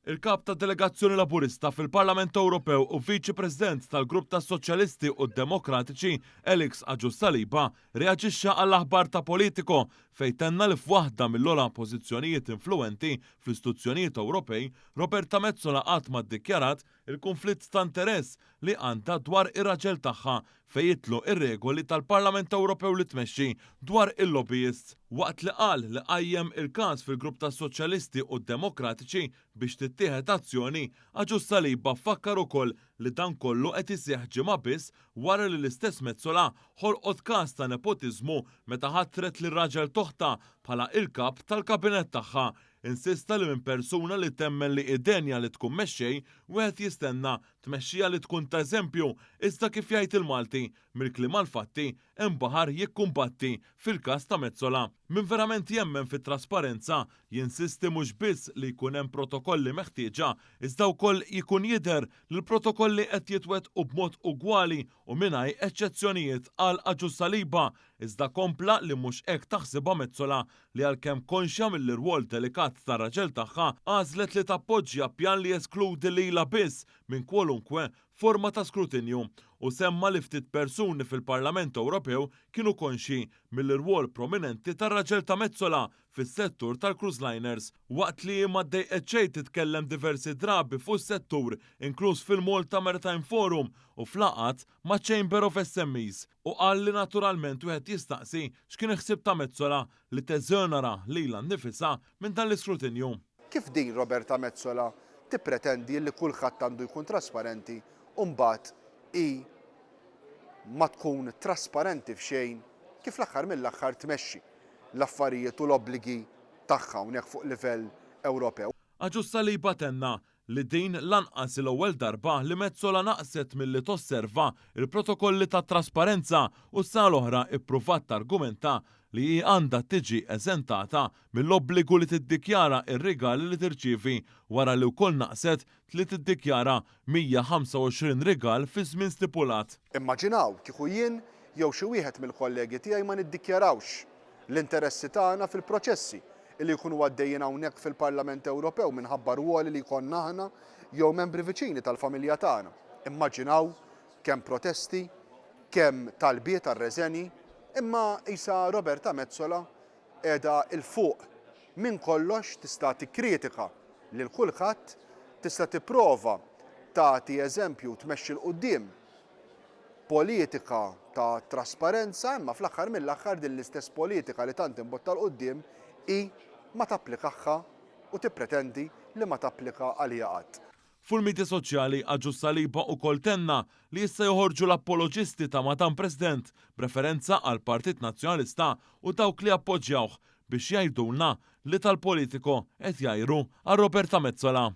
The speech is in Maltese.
Il-kap ta' delegazzjoni Laburista fil-Parlament Ewropew u Viċi President tal-Grupp tas Soċjalisti u Demokratiċi Elix Agius Saliba reaġixxa għall-aħbar ta' Politico fejn tenna li f'waħda mill-ogħla pożizzjonijiet influenti fl-istituzzjonijiet Ewropej, Roberta Metsola qatt ma ddikjarat il-konflitt ta' interess li għandha dwar ir-raġel tagħha fejn jitlu ir-regoli tal-Parlament Ewropew li tmexxi dwar il-lobbyists waqt li qal li qajjem il-każ fil-Grupp tas Soċjalisti u Demokratiċi biex tittieħed azzjoni, Agius Saliba fakkar ukoll li dan kollu qed iseħħ ġimgħa biss wara li l-istess Metsola ħolqot każ ta' nepotiżmu meta ħattret lir-raġel toħta bħala il-kap tal-kabinett tagħha. Insista li minn persuna li temmen li idenja li tkun mexxej wieħed jistenna tmexxija li tkun ta' eżempju iżda kif jgħid il-Malti mill-kliem għall-fatti imbaħar jikkumbatti fil-każ ta' Metsola. Min verament jemmen fit-trasparenza jinsisti mhux biss li jkun hemm protokolli meħtieġa iżda wkoll jkun jidher li l-protokolli qed jitwettqu b'mod ugwali u mingħajr eċċezzjonijiet qal Agius Saliba iżda kompla li mhux hekk taħsibha Metsola li għalkemm konxja mill-irwol delikat tar-raġel tagħha għażlet li tappoġġja pjan li jeskludi lilha biss minn kwalunkwe forma ta' skrutinju u semma li ftit persuni fil-Parlament Ewropew kienu konxi mill-irwol prominenti tar-raġel ta' Metsola fis-settur tal-cruise liners waqt li ma ddejqet xejn titkellem diversi drabi fuq is-settur inkluż fil-Malta Maritime Forum u flaqat ma' Chamber of SMEs u qal li naturalment wieħed jistaqsi x'kien iħsieb ta' Metsola li teżonera lilha nnifisha minn dan l-iskrutinju. Kif din Roberta Metsola tippretendi li kulħadd għandu jkun trasparenti u mbagħad ma tkun trasparenti f'xejn kif l-aħħar mill-aħħar tmexxi l-affarijiet u l-obbligi tagħha hawnhekk fuq livell Ewropew. Agius Saliba tenna li din lanqas l-ewwel darba li Metsola naqset milli tosserva il-protokolli ta' trasparenza u sa l-oħra ippruvat targumenta li hi għandha tiġi eżentata mill-obbligu li tiddikjara ir-rigali li tirċievi wara li wkoll naqset li tiddikjara 125 rigal fi żmien stipulat. Immaġinaw kieku jien jew xi wieħed mill-kollegi tiegħi ma niddikjarawx l-interessi tagħna fil-proċessi li jkunu għaddejjin hawnhekk fil-Parlament Ewropew minħabba rwoli li jkollna aħna jew membri viċini tal-familja tagħna. Immaġinaw kemm protesti, kemm talbiet għar-reżeni, imma isa Roberta Metsola qiegħda il fuq minn kollox tista' tikkritika lil kulħadd, tista' tipprova tagħti eżempju tmexxi l quddiem politika ta' trasparenza, imma fl-aħħar mill-aħħar din l-istess politika li tant imbotta l quddiem hi ma tapplikaħħa u tippretendi li ma tapplika għalija qatt. Fil-midja soċjali Agius Saliba wkoll tenna li issa joħorġu l-apoloġisti ta' Madam President b'referenza għal Partit Nazzjonalista u dawk li appoġġjawh biex jgħidulna li tal-Politico qed jgħajru għal Roberta Metsola.